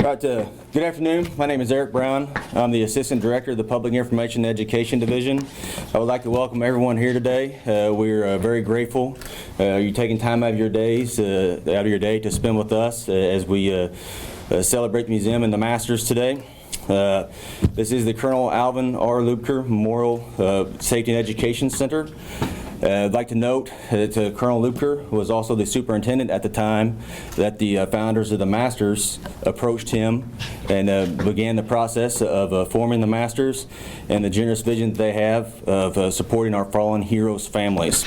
Right, good afternoon. My name is Eric Brown. I'm the Assistant Director of the Public Information and Education Division. I would like to welcome everyone here today. We're very grateful you taking time out of your day to spend with us as we celebrate the museum and the Masters today. This is the Colonel Alvin R. Lubker Memorial Safety and Education Center. I'd like to note that Colonel Lubker was also the superintendent at the time that the founders of the Masters approached him and began the process of forming the Masters and the generous vision that they have of supporting our fallen heroes' families.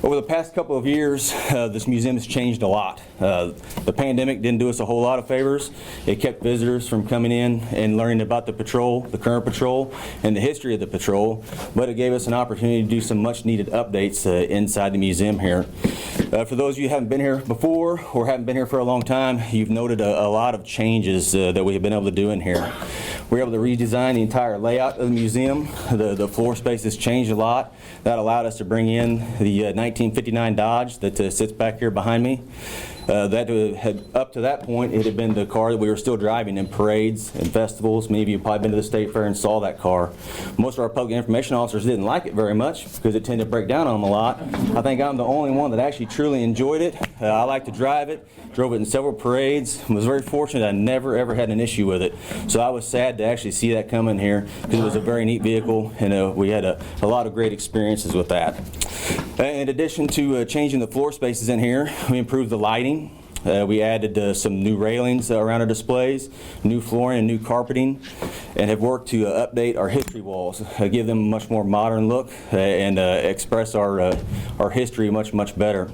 Over the past couple of years, this museum has changed a lot. The pandemic didn't do us a whole lot of favors. It kept visitors from coming in and learning about the patrol, the current patrol, and the history of the patrol, but it gave us an opportunity to do some much needed updates inside the museum here. For those of you who haven't been here before or haven't been here for a long time, you've noted a lot of changes that we have been able to do in here. We were able to redesign the entire layout of the museum. The floor space has changed a lot. That allowed us to bring in the 1959 Dodge that sits back here behind me. Up to that point, it had been the car that we were still driving in parades and festivals. Many of you have probably been to the State Fair and saw that car. Most of our public information officers didn't like it very much because it tended to break down on them a lot. I think I'm the only one that actually truly enjoyed it. I like to drive it, drove it in several parades, and was very fortunate I never ever had an issue with it. So I was sad to actually see that come in here because it was a very neat vehicle, and we had a lot of great experiences with that. In addition to changing the floor spaces in here, we improved the lighting. We added some new railings around our displays, new flooring and new carpeting, and have worked to update our history walls, give them a much more modern look, and express our history much better.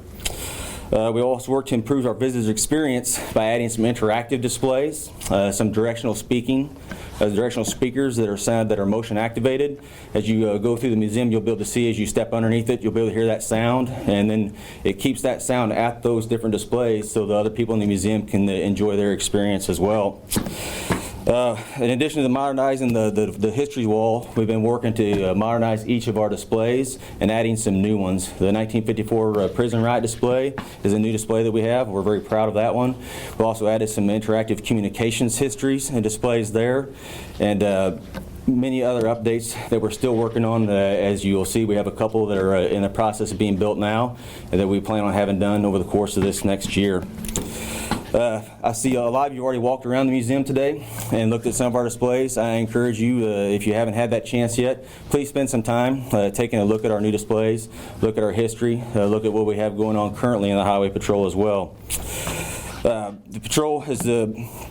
We also worked to improve our visitors' experience by adding some interactive displays, some directional speakers that are motion activated. As you go through the museum, you'll be able to see as you step underneath it, you'll be able to hear that sound, and then it keeps that sound at those different displays so the other people in the museum can enjoy their experience as well. In addition to modernizing the history wall, we've been working to modernize each of our displays and adding some new ones. The 1954 prison riot display is a new display that we have. We're very proud of that one. We also added some interactive communications histories and displays there, and many other updates that we're still working on. As you'll see, we have a couple that are in the process of being built now and that we plan on having done over the course of this next year. I see a lot of you already walked around the museum today and looked at some of our displays. I encourage you, if you haven't had that chance yet, please spend some time taking a look at our new displays, look at our history, look at what we have going on currently in the Highway Patrol as well. The Patrol has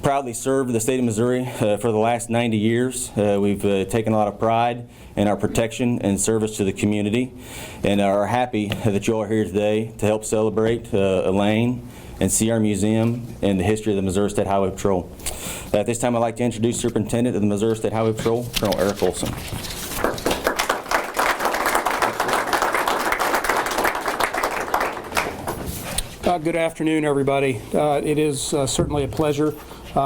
proudly served the state of Missouri for the last 90 years. We've taken a lot of pride in our protection and service to the community, and are happy that you all are here today to help celebrate Elaine and see our museum and the history of the Missouri State Highway Patrol. At this time, I'd like to introduce Superintendent of the Missouri State Highway Patrol, Colonel Eric Olson. Good afternoon, everybody. It is certainly a pleasure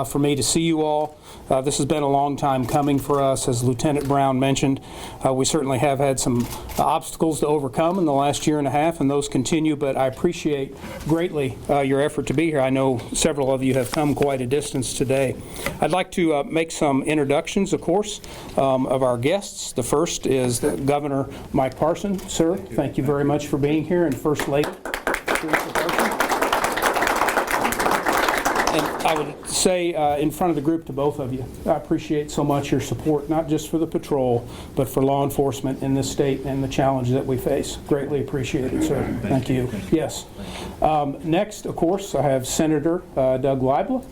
for me to see you all. This has been a long time coming for us, as Lieutenant Brown mentioned. We certainly have had some obstacles to overcome in the last year and a half, and those continue, but I appreciate greatly your effort to be here. I know several of you have come quite a distance today. I'd like to make some introductions, of course, of our guests. The first is Governor Mike Parson. Sir, thank you very much for being here, and First Lady, Teresa Parson. And I would say in front of the group to both of you, I appreciate so much your support, not just for the patrol, but for law enforcement in this state and the challenge that we face. Greatly appreciated, sir. Thank you. Yes. Next, of course, I have Senator Doug Leibler,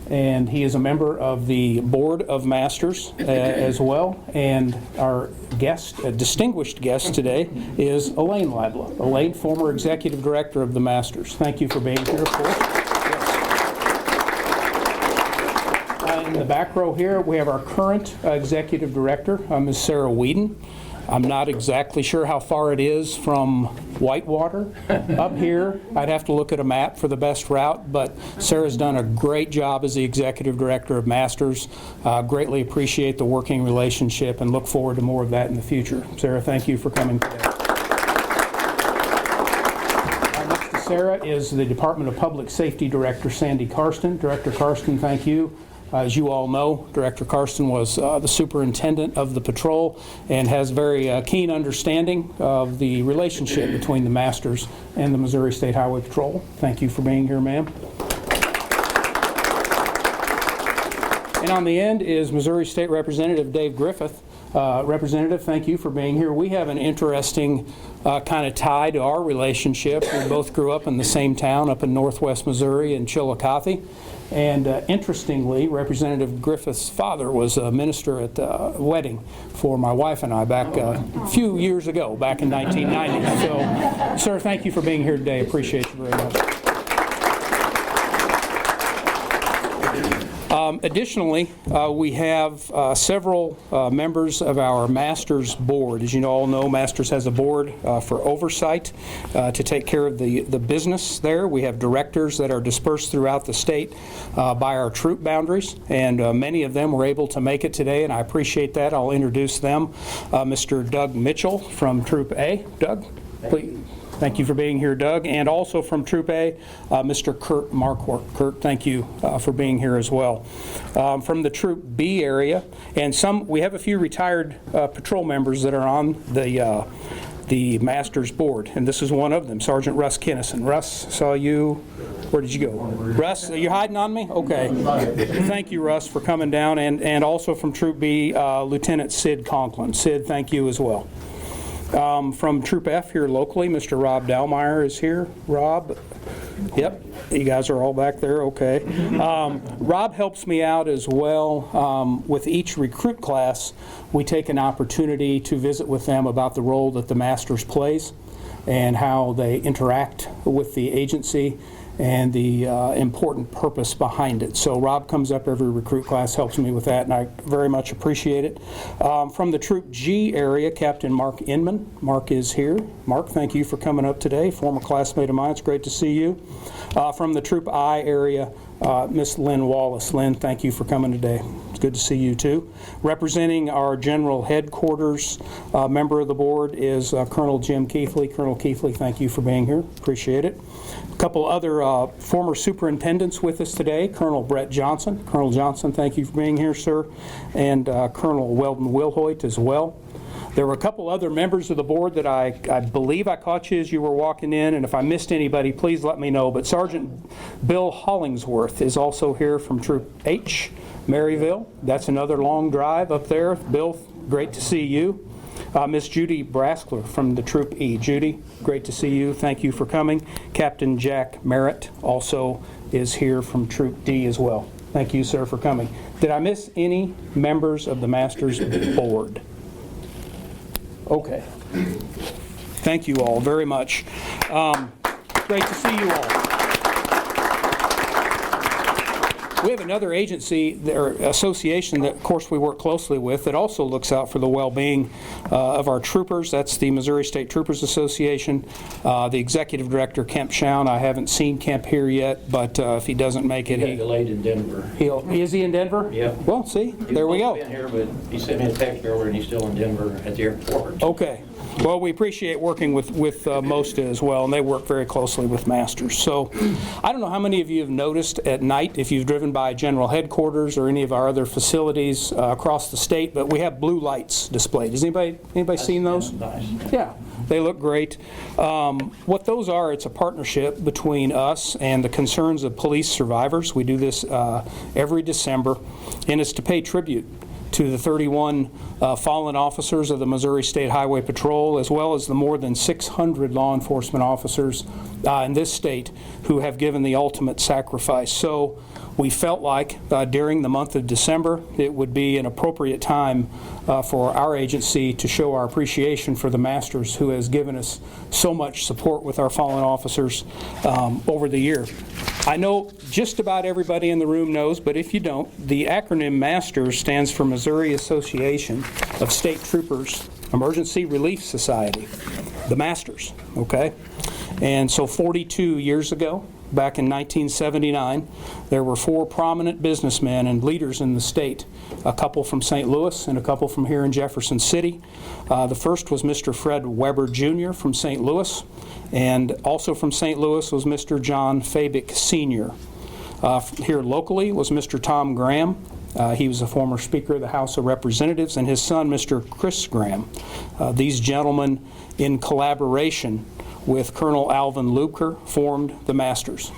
and he is a member of the Board of Masters as well. And our guest, a distinguished guest today, is Elaine Leibler. Elaine, former Executive Director of the Masters. Thank you for being here, of course. In the back row here, we have our current Executive Director, Ms. Sarah Whedon. I'm not exactly sure how far it is from Whitewater up here. I'd have to look at a map for the best route, but Sarah's done a great job as the Executive Director of Masters. Greatly appreciate the working relationship and look forward to more of that in the future. Sarah, thank you for coming today. Next to Sarah is the Department of Public Safety Director, Sandy Karsten. Director Karsten, thank you. As you all know, Director Karsten was the superintendent of the patrol and has very keen understanding of the relationship between the masters and the Missouri State Highway Patrol. Thank you for being here, ma'am. And on the end is Missouri State Representative Dave Griffith. Representative, thank you for being here. We have an interesting kind of tie to our relationship. We both grew up in the same town up in northwest Missouri in Chillicothe. And interestingly, Representative Griffith's father was a minister at a wedding for my wife and I back a few years ago, back in 1990. So, sir, thank you for being here today. Appreciate you very much. Additionally, we have several members of our Masters Board. As you all know, Masters has a board for oversight to take care of the business there. We have directors that are dispersed throughout the state by our troop boundaries, and many of them were able to make it today, and I appreciate that. I'll introduce them. Mr. Doug Mitchell from Troop A. Doug, please. Thank you for being here, Doug. And also from Troop A, Mr. Kurt Marquardt. Kurt, thank you for being here as well. From the Troop B area, and we have a few retired patrol members that are on the Masters Board, and this is one of them, Sergeant Russ Kinnison. Russ, saw you. Where did you go? Russ, are you hiding on me? Okay. Thank you, Russ, for coming down. And also from Troop B, Lieutenant Sid Conklin. Sid, thank you as well. From Troop F here locally, Mr. Rob Dallmeyer is here. Rob, yep, you guys are all back there, okay. Rob helps me out as well. With each recruit class, we take an opportunity to visit with them about the role that the Masters plays and how they interact with the agency and the important purpose behind it. So Rob comes up every recruit class, helps me with that, and I very much appreciate it. From the Troop G area, Captain Mark Inman. Mark is here. Mark, thank you for coming up today. Former classmate of mine. It's great to see you. From the Troop I area, Miss Lynn Wallace. Lynn, thank you for coming today. It's good to see you too. Representing our general headquarters member of the board is Colonel Jim Keithley. Colonel Keithley, thank you for being here. Appreciate it. A couple other former superintendents with us today. Colonel Brett Johnson. Colonel Johnson, thank you for being here, sir. And Colonel Weldon Wilhoit as well. There were a couple other members of the board that I believe I caught you as you were walking in, and if I missed anybody, please let me know. But Sergeant Bill Hollingsworth is also here from Troop H, Maryville. That's another long drive up there. Bill, great to see you. Miss Judy Braskler from the Troop E. Judy, great to see you. Thank you for coming. Captain Jack Merritt also is here from Troop D as well. Thank you, sir, for coming. Did I miss any members of the Masters Board? Okay. Thank you all very much. Great to see you all. We have another agency or association that, of course, we work closely with that also looks out for the well-being of our troopers. That's the Missouri State Troopers Association. The executive director, Kemp Schown. I haven't seen Kemp here yet, but if he doesn't make it, he got delayed in Denver. Is he in Denver? Yeah. Well, see, there we go. He's been here, but he sent me a text earlier, and he's still in Denver at the airport. Okay. Well, we appreciate working with MOSTA as well, and they work very closely with Masters. So I don't know how many of you have noticed at night, if you've driven by General Headquarters or any of our other facilities across the state, but we have blue lights displayed. Has anybody seen those? Nice. Yeah, they look great. What those are, it's a partnership between us and the Concerns of Police Survivors. We do this every December, and it's to pay tribute to the 31 fallen officers of the Missouri State Highway Patrol, as well as the more than 600 law enforcement officers in this state who have given the ultimate sacrifice. So we felt like during the month of December it would be an appropriate time for our agency to show our appreciation for the Masters who has given us so much support with our fallen officers over the year. I know just about everybody in the room knows, but if you don't, the acronym MASTERS stands for Missouri Association of State Troopers Emergency Relief Society, the Masters, okay? And so 42 years ago, back in 1979, there were 4 prominent businessmen and leaders in the state, a couple from St. Louis and a couple from here in Jefferson City. The first was Mr. Fred Weber Jr. from St. Louis, and also from St. Louis was Mr. John Fabick Sr. Here locally was Mr. Tom Graham. He was a former Speaker of the House of Representatives, and his son, Mr. Chris Graham. These gentlemen, in collaboration with Colonel Alvin Lubker, formed the Masters.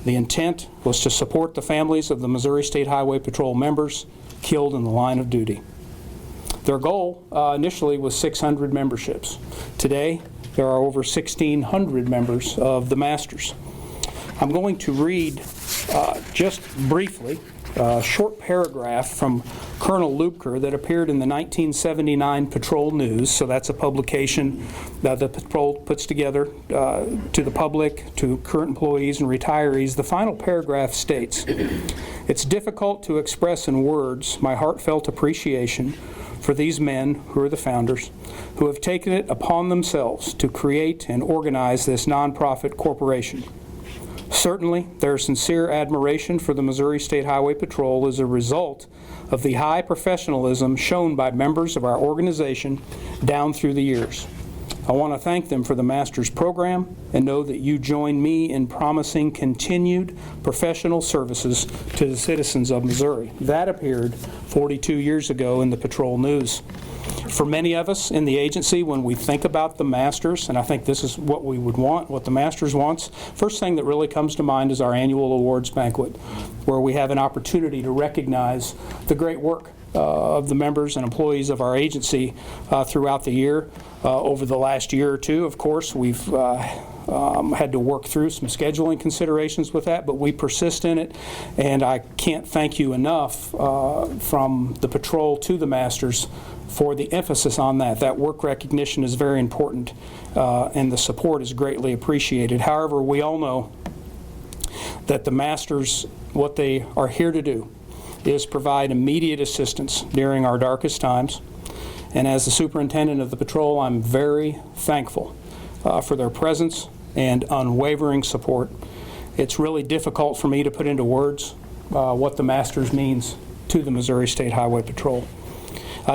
The intent was to support the families of the Missouri State Highway Patrol members killed in the line of duty. Their goal initially was 600 memberships. Today, there are over 1,600 members of the Masters. I'm going to read just briefly a short paragraph from Colonel Lubker that appeared in the 1979 Patrol News. So that's a publication that the Patrol puts together to the public, to current employees and retirees. The final paragraph states, "It's difficult to express in words my heartfelt appreciation for these men, who are the founders, who have taken it upon themselves to create and organize this nonprofit corporation. Certainly, their sincere admiration for the Missouri State Highway Patrol is a result of the high professionalism shown by members of our organization down through the years. I want to thank them for the Masters program and know that you join me in promising continued professional services to the citizens of Missouri." That appeared 42 years ago in the Patrol News. For many of us in the agency, when we think about the Masters, and I think this is what we would want, what the Masters wants, first thing that really comes to mind is our annual awards banquet, where we have an opportunity to recognize the great work of the members and employees of our agency throughout the year. Over the last year or two, of course, we've had to work through some scheduling considerations with that, but we persist in it, and I can't thank you enough from the Patrol to the Masters for the emphasis on that. That work recognition is very important, and the support is greatly appreciated. However, we all know that the Masters, what they are here to do is provide immediate assistance during our darkest times. And as the superintendent of the patrol, I'm very thankful for their presence and unwavering support. It's really difficult for me to put into words what the Masters means to the Missouri State Highway Patrol.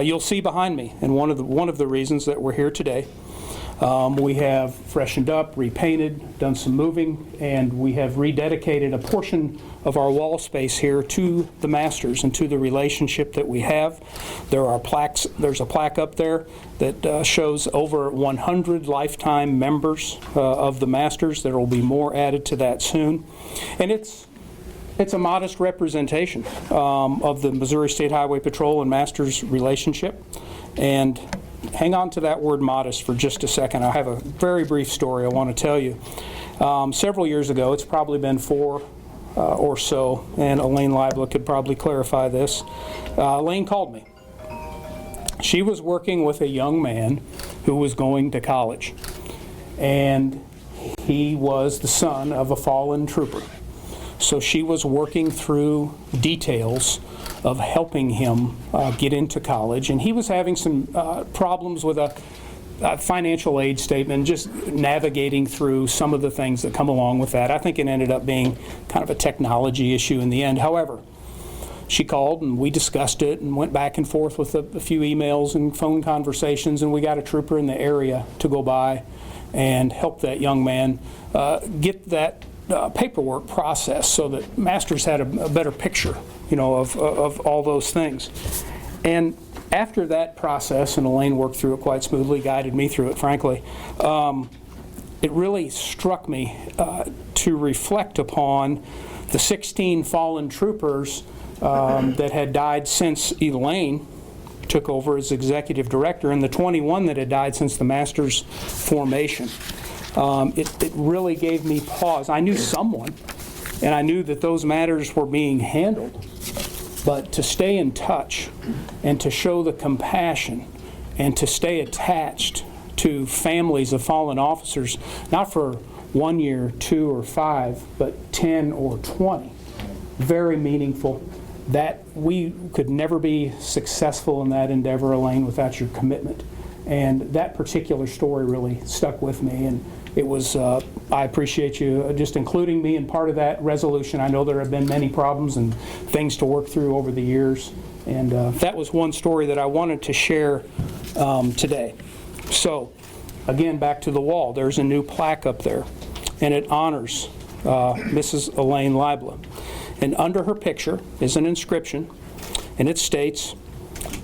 You'll see behind me, and one of the reasons that we're here today, we have freshened up, repainted, done some moving, and we have rededicated a portion of our wall space here to the Masters and to the relationship that we have. There are plaques. There's a plaque up there that shows over 100 lifetime members of the Masters. There will be more added to that soon, and it's a modest representation of the Missouri State Highway Patrol and Masters relationship. And hang on to that word modest for just a second. I have a very brief story I want to tell you. Several years ago, it's probably been 4 or so, and Elaine Libla could probably clarify this. Elaine called me. She was working with a young man who was going to college, and he was the son of a fallen trooper. So she was working through details of helping him get into college, and he was having some problems with a financial aid statement, just navigating through some of the things that come along with that. I think it ended up being kind of a technology issue in the end. However, she called and we discussed it and went back and forth with a few emails and phone conversations, and we got a trooper in the area to go by and help that young man get that paperwork process so that Masters had a better picture, of all those things. And after that process, and Elaine worked through it quite smoothly, guided me through it, frankly, it really struck me to reflect upon the 16 fallen troopers that had died since Elaine took over as executive director, and the 21 that had died since the Masters formation. It really gave me pause. I knew someone, and I knew that those matters were being handled, but to stay in touch and to show the compassion and to stay attached to families of fallen officers, not for 1 year, 2 or 5, but 10 or 20, very meaningful. That we could never be successful in that endeavor, Elaine, without your commitment. And that particular story really stuck with me, and it was, I appreciate you just including me in part of that resolution. I know there have been many problems and things to work through over the years, and that was one story that I wanted to share today. So, again, back to the wall. There's a new plaque up there, and it honors Mrs. Elaine Libla. And under her picture is an inscription, and it states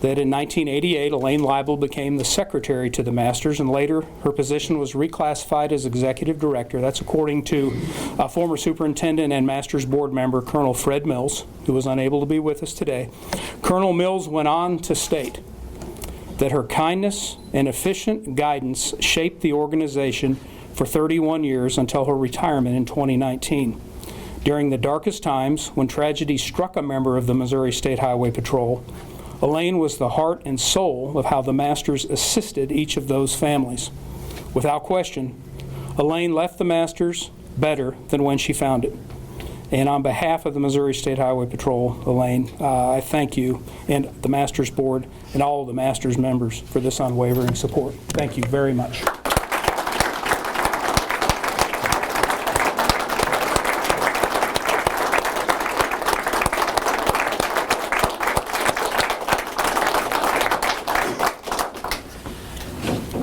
that in 1988, Elaine Leibel became the secretary to the Masters, and later her position was reclassified as executive director. That's according to former superintendent and Masters board member Colonel Fred Mills, who was unable to be with us today. Colonel Mills went on to state that her kindness and efficient guidance shaped the organization for 31 years until her retirement in 2019. During the darkest times, when tragedy struck a member of the Missouri State Highway Patrol, Elaine was the heart and soul of how the Masters assisted each of those families. Without question, Elaine left the Masters better than when she found it. And on behalf of the Missouri State Highway Patrol, Elaine, I thank you and the Masters Board and all of the Masters members for this unwavering support. Thank you very much.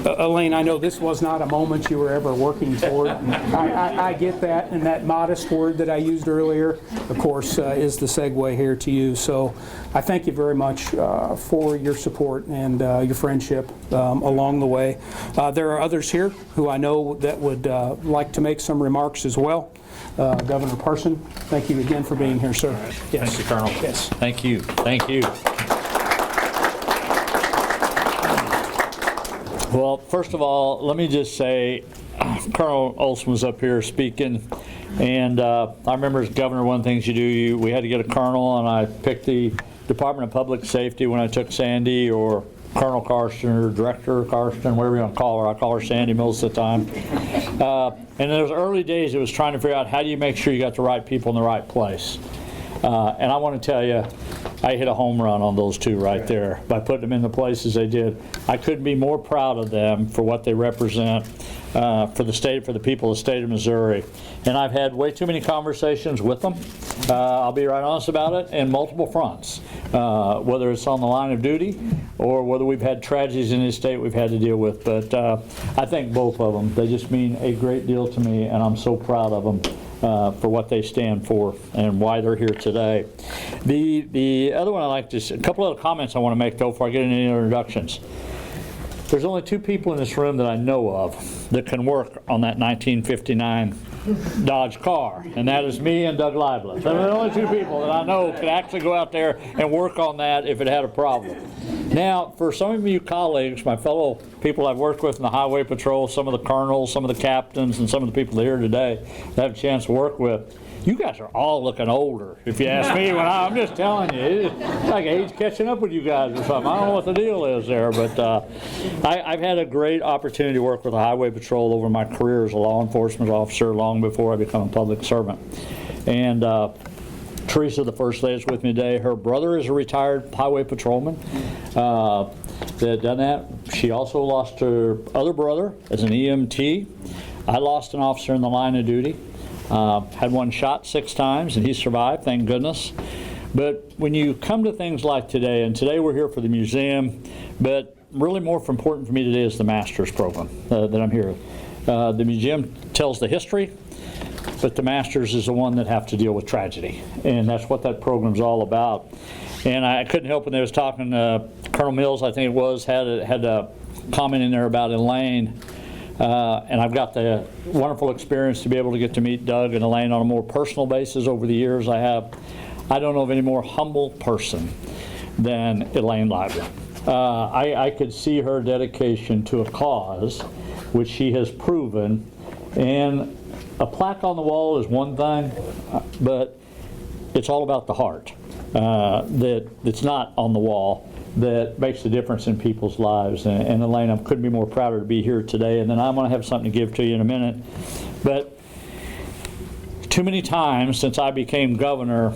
Elaine, I know this was not a moment you were ever working toward. I get that, and that modest word that I used earlier, of course, is the segue here to you. So I thank you very much for your support and your friendship along the way. There are others here who I know that would like to make some remarks as well. Governor Parson, thank you again for being here, sir. Yes. Thank you, Colonel. Yes. Thank you. Thank you. Well, first of all, let me just say, Colonel Olson was up here speaking, and I remember as governor, one of the things you do, we had to get a colonel, and I picked the Department of Public Safety when I took Sandy, or Colonel Karsten, or Director Karsten, whatever you want to call her. I call her Sandy Mills at the time. And in those early days, it was trying to figure out how do you make sure you got the right people in the right place. And I want to tell you, I hit a home run on those two right there by putting them in the places they did. I couldn't be more proud of them for what they represent for the state, for the people of the state of Missouri. And I've had way too many conversations with them. I'll be right honest about it, in multiple fronts, whether it's on the line of duty or whether we've had tragedies in this state we've had to deal with. But I think both of them, they just mean a great deal to me, and I'm so proud of them. For what they stand for and why they're here today. The other one I like to, a couple other comments I want to make though before I get into any introductions. There's only two people in this room that I know of that can work on that 1959 Dodge car, and that is me and Doug Leibler. They're the only two people that I know could actually go out there and work on that if it had a problem. Now, for some of you colleagues, my fellow people I've worked with in the Highway Patrol, some of the colonels, some of the captains, and some of the people here today that I have a chance to work with, you guys are all looking older, if you ask me. I'm just telling you, it's like age catching up with you guys or something. I don't know what the deal is there, but I've had a great opportunity to work with the Highway Patrol over my career as a law enforcement officer long before I became a public servant. And Teresa, the first lady, is with me today. Her brother is a retired highway patrolman that done that. She also lost her other brother as an EMT. I lost an officer in the line of duty. Had one shot 6 times, and he survived, thank goodness. But when you come to things like today, and today we're here for the museum, but really more important for me today is the Masters program that I'm here. The museum tells the history, but the Masters is the one that have to deal with tragedy, and that's what that program's all about. And I couldn't help when they was talking, Colonel Mills, I think it was, had a comment in there about Elaine. And I've got the wonderful experience to be able to get to meet Doug and Elaine on a more personal basis over the years I have. I don't know of any more humble person than Elaine Leibler. I could see her dedication to a cause, which she has proven. And a plaque on the wall is one thing, but it's all about the heart that's not on the wall, that makes the difference in people's lives. And Elaine, I couldn't be more prouder to be here today. And then I'm going to have something to give to you in a minute. But too many times since I became governor,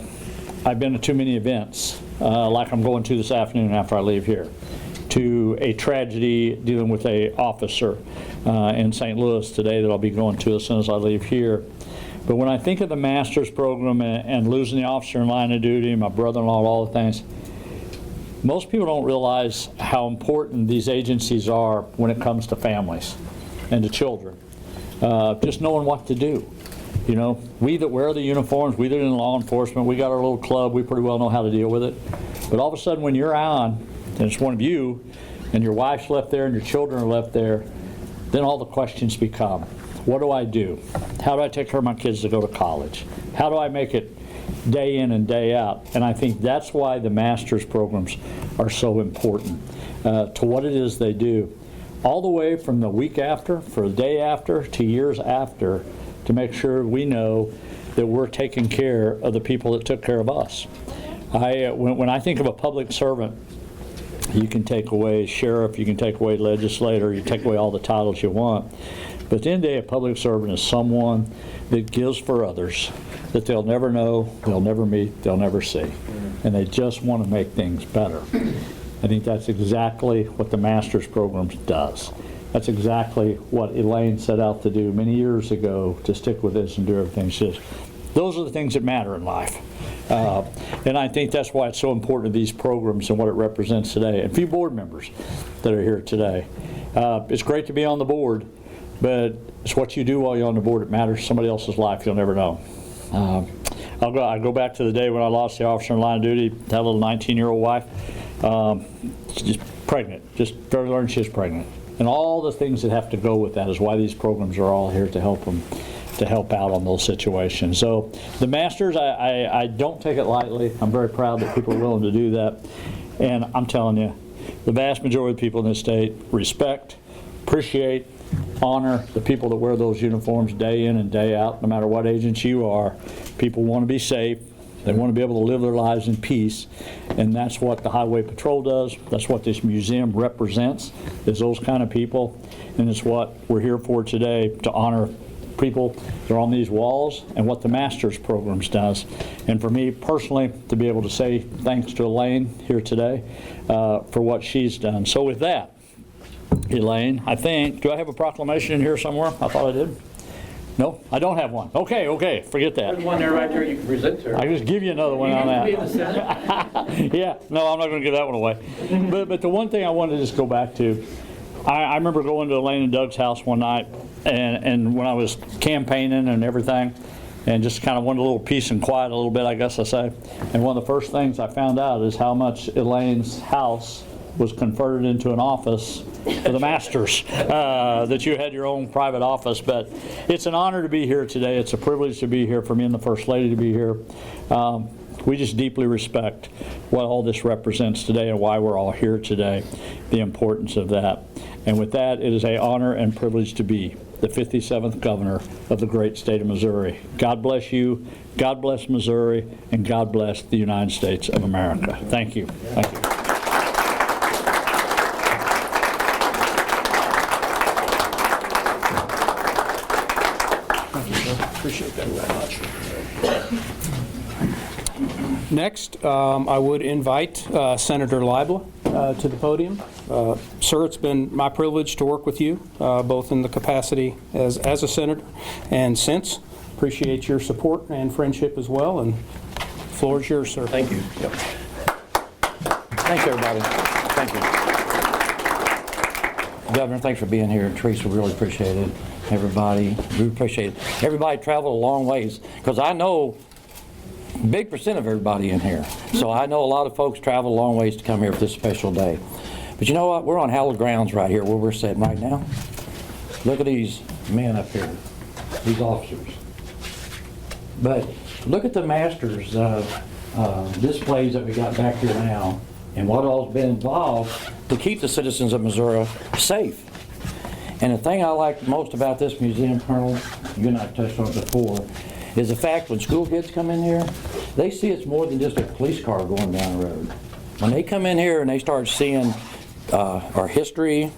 I've been to too many events, like I'm going to this afternoon after I leave here, to a tragedy dealing with a officer in St. Louis today that I'll be going to as soon as I leave here. But when I think of the Masters program and losing the officer in line of duty, my brother-in-law, all the things, most people don't realize how important these agencies are when it comes to families and to children. Just knowing what to do. You know, we that wear the uniforms, we that are in law enforcement, we got our little club, we pretty well know how to deal with it. But all of a sudden when you're on, and it's one of you, and your wife's left there and your children are left there, then all the questions become, what do I do? How do I take care of my kids to go to college? How do I make it day in and day out? And I think that's why the master's programs are so important to what it is they do. All the way from the week after, for the day after, to years after, to make sure we know that we're taking care of the people that took care of us. When I think of a public servant, you can take away sheriff, you can take away legislator, you take away all the titles you want. But at the end of the day, a public servant is someone that gives for others that they'll never know, they'll never meet, they'll never see. And they just want to make things better. I think that's exactly what the master's programs does. That's exactly what Elaine set out to do many years ago, to stick with this and do everything. She says, those are the things that matter in life. And I think that's why it's so important to these programs and what it represents today. And a few board members that are here today. It's great to be on the board, but it's what you do while you're on the board that matters. Somebody else's life, you'll never know. I go back to the day when I lost the officer in line of duty, that little 19-year-old wife, just pregnant, just started learning she was pregnant. And all the things that have to go with that is why these programs are all here to help them, to help out on those situations. So the masters, I don't take it lightly. I'm very proud that people are willing to do that. And I'm telling you, the vast majority of people in this state respect, appreciate, honor the people that wear those uniforms day in and day out, no matter what agency you are. People want to be safe. They want to be able to live their lives in peace, and that's what the Highway Patrol does. That's what this museum represents, is those kind of people, and it's what we're here for today, to honor people that are on these walls and what the master's programs does. And for me personally, to be able to say thanks to Elaine here today for what she's done. So with that, Elaine, I think, do I have a proclamation in here somewhere? I thought I did. No, I don't have one. Okay, forget that. There's one there right there you can present to her. I just give you another one on You can be in the Senate. that. Yeah, no, I'm not going to give that one away. But the one thing I wanted to just go back to, I remember going to Elaine and Doug's house one night, and when I was campaigning and everything, and just kind of wanted a little peace and quiet a little bit, I guess I say. And one of the first things I found out is how much Elaine's house was converted into an office for the masters, that you had your own private office. But it's an honor to be here today. It's a privilege to be here, for me and the First Lady to be here. We just deeply respect what all this represents today and why we're all here today, the importance of that. And with that, it is an honor and privilege to be the 57th governor of the great state of Missouri. God bless you, God bless Missouri, and God bless the United States of America. Thank you. Thank you. Appreciate that very much. Next, I would invite Senator Leibler to the podium. Sir, it's been my privilege to work with you, both in the capacity as a senator and since. Appreciate your support and friendship as well, and the floor is yours, sir. Thank you. Yep. Thanks, everybody. Thank you. Governor, thanks for being here. Teresa, we really appreciate it. Everybody, we appreciate it. Everybody traveled a long ways, because I know a big percent of everybody in here. So I know a lot of folks travel a long ways to come here for this special day. But you know what? We're on hallowed grounds right here where we're sitting right now. Look at these men up here, these officers. But look at the masters displays that we got back here now, and what all's been involved to keep the citizens of Missouri safe. And the thing I like most about this museum, Colonel, you and I touched on it before, is the fact when school kids come in here, they see it's more than just a police car going down the road. When they come in here and they start seeing our history,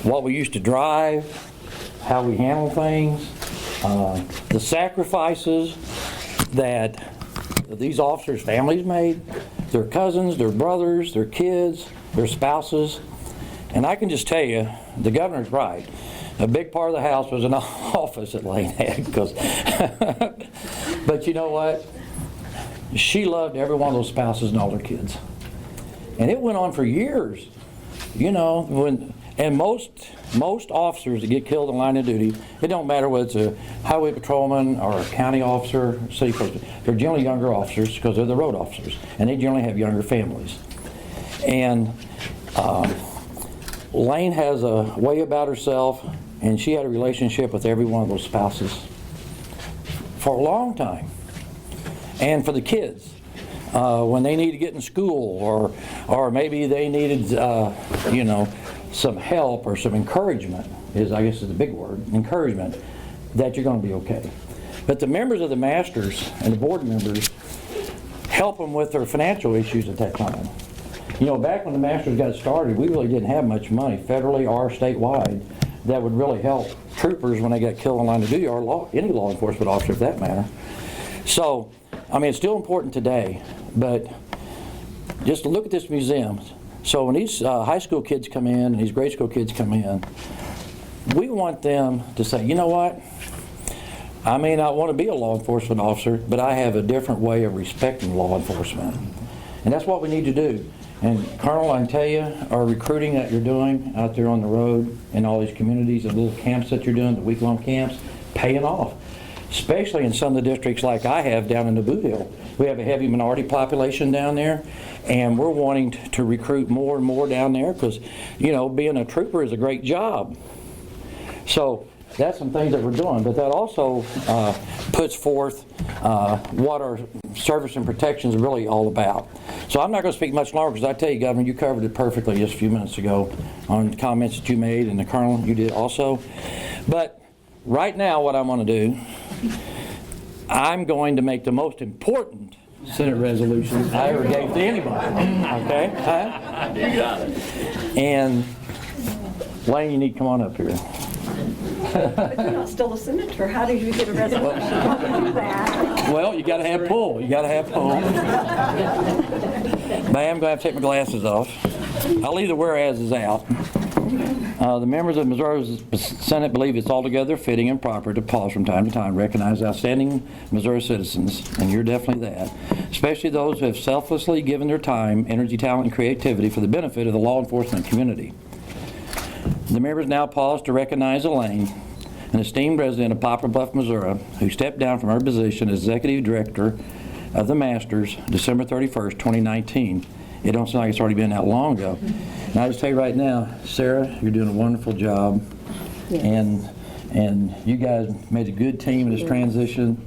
what we used to drive, how we handle things, the sacrifices that these officers' families made, their cousins, their brothers, their kids, their spouses. And I can just tell you, the governor's right. A big part of the house was an office that Elaine had. But you know what? She loved every one of those spouses and all their kids. And it went on for years. you know, and most officers that get killed in line of duty, it don't matter whether it's a highway patrolman or a county officer, city clerk, they're generally younger officers because they're the road officers, and they generally have younger families. And Lane has a way about herself, and she had a relationship with every one of those spouses for a long time. And for the kids, when they need to get in school, or maybe they needed, you know, some help or some encouragement, I guess is the big word, encouragement, that you're going to be okay. But the members of the Masters and the board members help them with their financial issues at that time. You know, back when the Masters got started, we really didn't have much money, federally or statewide, that would really help troopers when they got killed in line of duty, or any law enforcement officer for that matter. So, I mean, it's still important today, but just look at this museum. So when these high school kids come in and these grade school kids come in, we want them to say, you know what, I may not want to be a law enforcement officer, but I have a different way of respecting law enforcement. And that's what we need to do. And Colonel, I can tell you, our recruiting that you're doing out there on the road in all these communities and little camps that you're doing, the week-long camps, paying off. Especially in some of the districts like I have down in the Boot Hill. We have a heavy minority population down there, and we're wanting to recruit more and more down there because, you know, being a trooper is a great job. So that's some things that we're doing, but that also puts forth what our service and protection is really all about. So I'm not going to speak much longer because I tell you, Governor, you covered it perfectly just a few minutes ago on the comments that you made, and the Colonel, you did also. But right now what I'm going to do, I'm going to make the most important Senate resolution I ever gave to anybody. Okay? Huh? You got it. And Lane, you need to come on up here. But you're not still a senator. How did you get a resolution to do that? Well, you got to have pull. You got to have pull. But I am going to have to take my glasses off. I'll leave the whereases out. The members of Missouri's Senate believe it's altogether fitting and proper to pause from time to time, recognize outstanding Missouri citizens, and you're definitely that, especially those who have selflessly given their time, energy, talent, and creativity for the benefit of the law enforcement community. The members now pause to recognize Elaine, an esteemed resident of Poplar Bluff, Missouri, who stepped down from her position as Executive Director of the Masters December 31st, 2019. It don't sound like it's already been that long ago. And I just tell you right now, Sarah, you're doing a wonderful job. Yes. And you guys made a good team in this transition,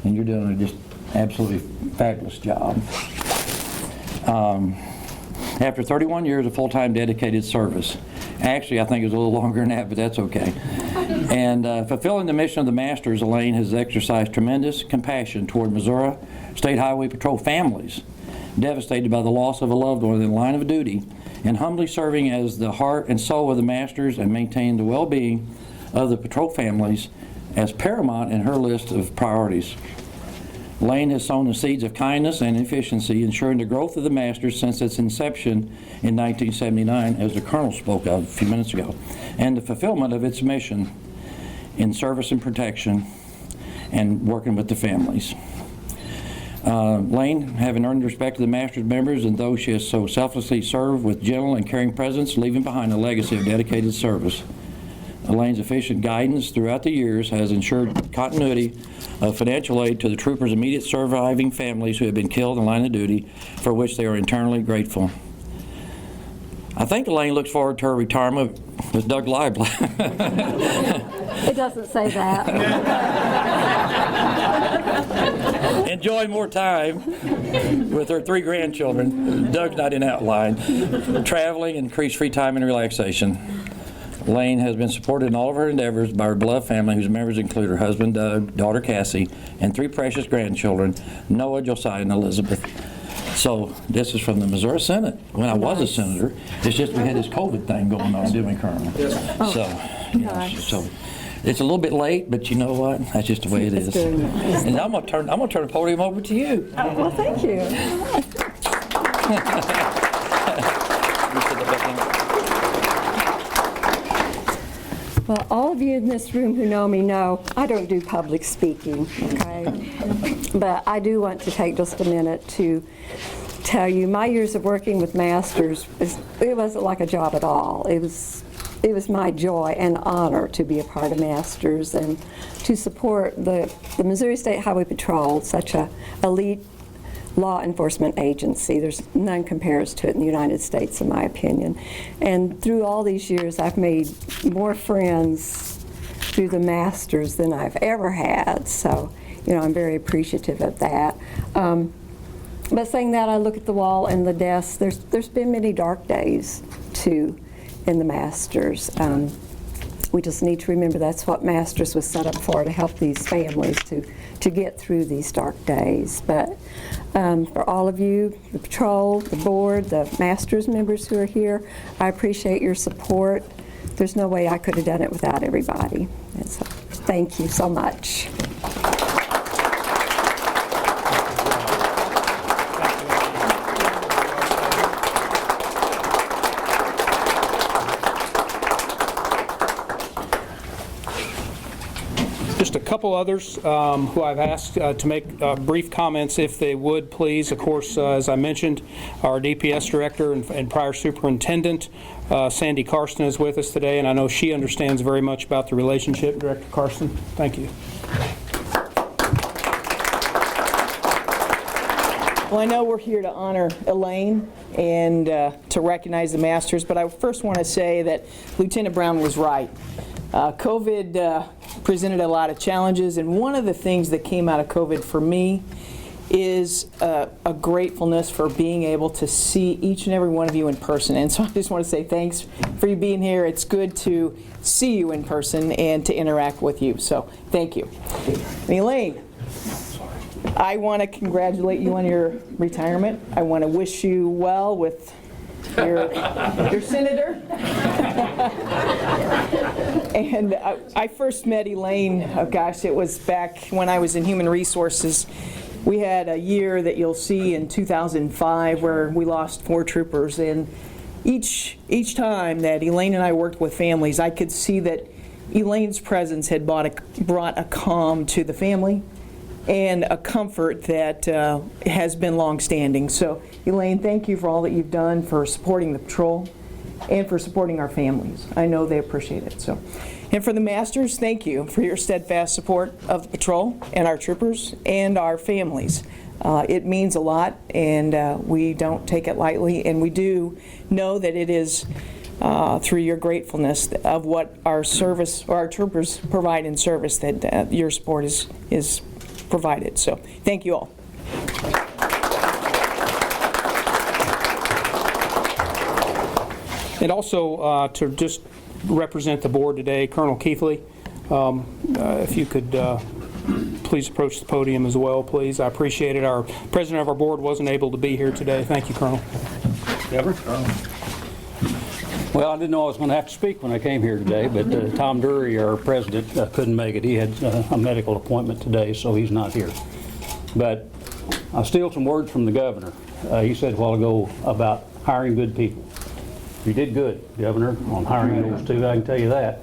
and you're doing a just absolutely fabulous job. After 31 years of full-time dedicated service, actually I think it was a little longer than that, but that's okay. And fulfilling the mission of the Masters, Elaine has exercised tremendous compassion toward Missouri State Highway Patrol families devastated by the loss of a loved one in the line of duty, and humbly serving as the heart and soul of the Masters and maintaining the well-being of the patrol families as paramount in her list of priorities. Lane has sown the seeds of kindness and efficiency, ensuring the growth of the Masters since its inception in 1979, as the Colonel spoke of a few minutes ago, and the fulfillment of its mission in service and protection and working with the families. Lane, having earned the respect of the Masters members and those she has so selflessly served with gentle and caring presence, leaving behind a legacy of dedicated service. Elaine's efficient guidance throughout the years has ensured continuity of financial aid to the troopers' immediate surviving families who have been killed in line of duty, for which they are eternally grateful. I think Elaine looks forward to her retirement with Doug Lively. It doesn't say that. Enjoy more time with her 3 grandchildren. Doug's not in outline. Traveling, increased free time, and relaxation. Lane has been supported in all of her endeavors by her beloved family, whose members include her husband, Doug, daughter, Cassie, and 3 precious grandchildren, Noah, Josiah, and Elizabeth. So this is from the Missouri Senate. When I was a senator, it's just we had this COVID thing going on, didn't we, Colonel? Yes. So, Nice. so it's a little bit late, but you know what? That's just the way it is. And I'm gonna turn the podium over to you. Oh, well, thank you. Well, all of you in this room who know me know I don't do public speaking, okay? But I do want to take just a minute to tell you, my years of working with masters, it wasn't like a job at all. It was my joy and honor to be a part of Masters and to support the Missouri State Highway Patrol, such a elite law enforcement agency. There's none compares to it in the United States, in my opinion. And through all these years, I've made more friends through the Masters than I've ever had. So, you know, I'm very appreciative of that. But saying that, I look at the wall and the desk. There's been many dark days, too, in the Masters. We just need to remember that's what Masters was set up for, to help these families to get through these dark days. But for all of you, the patrol, the board, the Masters members who are here, I appreciate your support. There's no way I could have done it without everybody. And so, thank you so much. Just a couple others who I've asked to make brief comments, if they would, please. Of course, as I mentioned, our DPS director and prior superintendent, Sandy Karsten, is with us today, and I know she understands very much about the relationship. Director Karsten, thank you. Well, I know we're here to honor Elaine and to recognize the Masters, but I first want to say that Lieutenant Brown was right. COVID presented a lot of challenges, and one of the things that came out of COVID for me is a gratefulness for being able to see each and every one of you in person. And so I just want to say thanks for you being here. It's good to see you in person and to interact with you. So thank you. And Elaine, I want to congratulate you on your retirement. I want to wish you well with your senator. And I first met Elaine, oh gosh, it was back when I was in Human Resources. We had a year that you'll see in 2005 where we lost 4 troopers, and each time that Elaine and I worked with families, I could see that Elaine's presence had brought a calm to the family and a comfort that has been long-standing. So, Elaine, thank you for all that you've done for supporting the patrol and for supporting our families. I know they appreciate it. So, and for the Masters, thank you for your steadfast support of the patrol and our troopers and our families. It means a lot, and we don't take it lightly, and we do know that it is through your gratefulness of what our service or our troopers provide in service that your support is provided. So thank you all. And also to just represent the board today, Colonel Keithley, if you could please approach the podium as well, please. I appreciate it. Our president of our board wasn't able to be here today. Thank you, Colonel. Deborah? Well, I didn't know I was going to have to speak when I came here today, but Tom Dury, our president, couldn't make it. He had a medical appointment today, so he's not here. But I'll steal some words from the governor. He said a while ago about hiring good people. You did good, Governor, on hiring those 2, I can tell you that.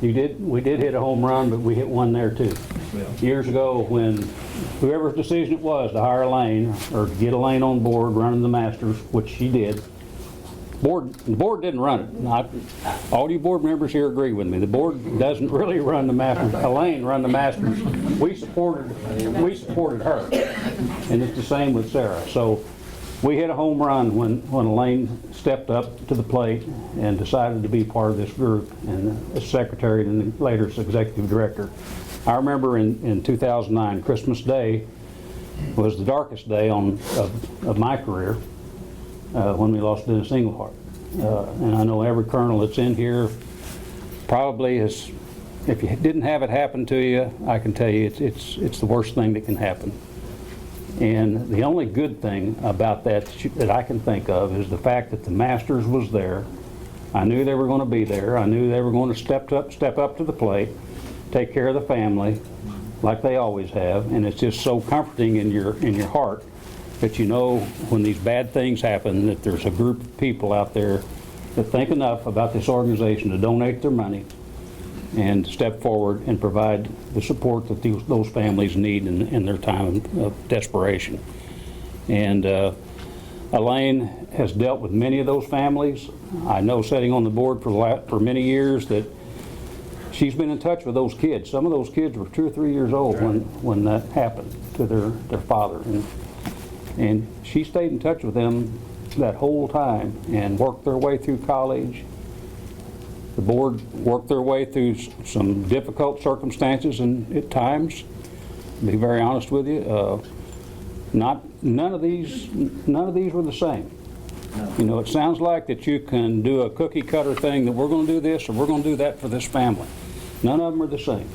We did hit a home run, but we hit one there too. Years ago, when whoever's decision it was to hire Elaine or to get Elaine on board running the Masters, which she did, the board didn't run it. All you board members here agree with me. The board doesn't really run the Masters. Elaine run the Masters. We supported her, and it's the same with Sarah. So we hit a home run when Elaine stepped up to the plate and decided to be part of this group, and as secretary and then later as executive director. I remember in 2009, Christmas Day was the darkest day of my career. When we lost Dennis Englehart. And I know every colonel that's in here probably has, if you didn't have it happen to you, I can tell you it's the worst thing that can happen. And the only good thing about that I can think of is the fact that the Masters was there. I knew they were going to be there. I knew they were going to step up to the plate, take care of the family like they always have, and it's just so comforting in your heart that you know when these bad things happen that there's a group of people out there that think enough about this organization to donate their money and step forward and provide the support that those families need in their time of desperation. And Elaine has dealt with many of those families. I know, sitting on the board for many years, that she's been in touch with those kids. Some of those kids were 2 or 3 years old when that happened to their father. And she stayed in touch with them that whole time and worked their way through college. The board worked their way through some difficult circumstances, and at times, to be very honest with you, none of these were the same. You know, it sounds like that you can do a cookie cutter thing, that we're going to do this or we're going to do that for this family. None of them are the same.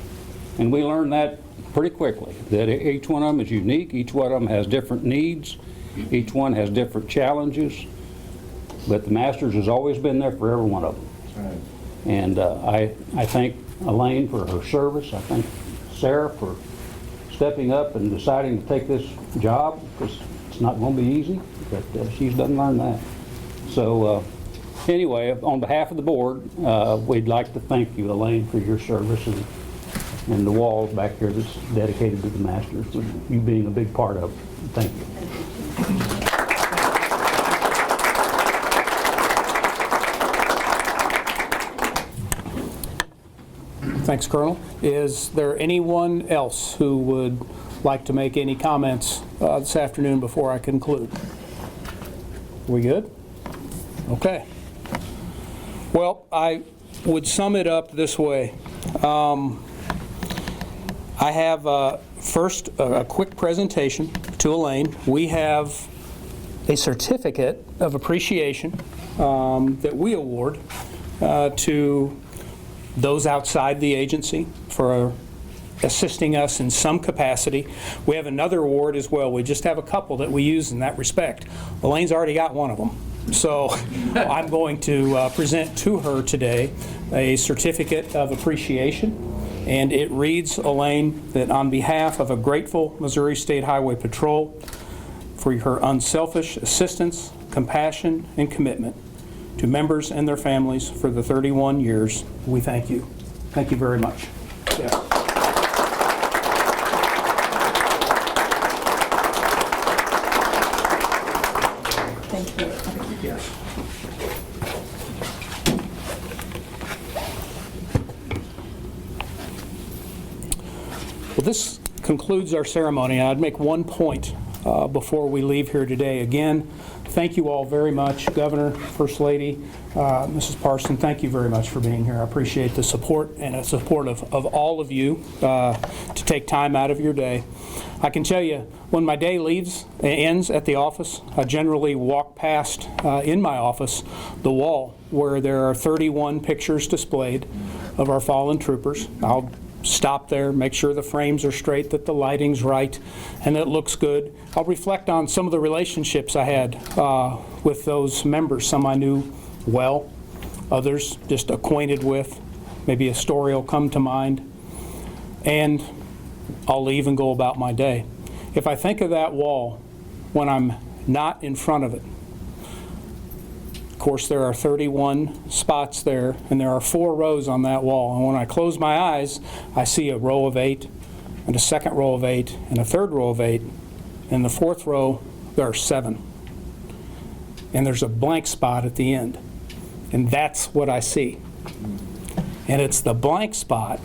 And we learned that pretty quickly, that each one of them is unique, each one of them has different needs, each one has different challenges, but the Masters has always been there for every one of them. Right. And I thank Elaine for her service. I thank Sarah for stepping up and deciding to take this job, because it's not going to be easy, but she's done learn that. So anyway, on behalf of the board, we'd like to thank you, Elaine, for your service, and the walls back here that's dedicated to the Masters, with you being a big part of it. Thank you. Thanks, Colonel. Is there anyone else who would like to make any comments this afternoon before I conclude? We good? Okay. Well, I would sum it up this way. I have first a quick presentation to Elaine. We have a certificate of appreciation that we award to those outside the agency for assisting us in some capacity. We have another award as well. We just have a couple that we use in that respect. Elaine's already got one of them. So I'm going to present to her today a certificate of appreciation. And it reads, Elaine, that on behalf of a grateful Missouri State Highway Patrol for her unselfish assistance, compassion, and commitment to members and their families for the 31 years, we thank you. Thank you very much. Yeah. Thank you. Yes. Well, this concludes our ceremony. I'd make one point before we leave here today. Again, thank you all very much. Governor, First Lady, Mrs. Parson, thank you very much for being here. I appreciate the support and the support of all of you to take time out of your day. I can tell you, when my day ends at the office, I generally walk past, in my office, the wall where there are 31 pictures displayed of our fallen troopers. I'll stop there, make sure the frames are straight, that the lighting's right, and that it looks good. I'll reflect on some of the relationships I had with those members. Some I knew well, others just acquainted with. Maybe a story will come to mind, and I'll leave and go about my day. If I think of that wall when I'm not in front of it, of course there are 31 spots there, and there are 4 rows on that wall. And when I close my eyes, I see a row of 8, and a second row of 8, and a third row of 8. In the 4th row, there are 7. And there's a blank spot at the end. And that's what I see. And it's the blank spot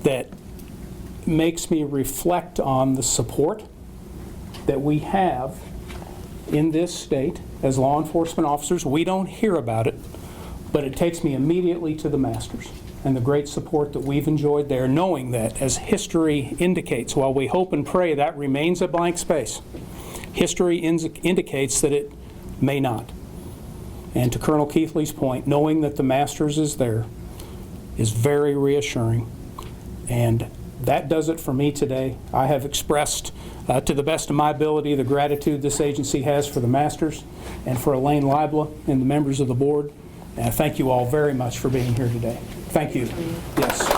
that makes me reflect on the support that we have in this state as law enforcement officers. We don't hear about it, but it takes me immediately to the Masters and the great support that we've enjoyed there, knowing that, as history indicates, while we hope and pray that remains a blank space, history indicates that it may not. And to Colonel Keithley's point, knowing that the Masters is there is very reassuring. And that does it for me today. I have expressed, to the best of my ability, the gratitude this agency has for the Masters and for Elaine Libla and the members of the board. And I thank you all very much for being here today. Thank you. Yes.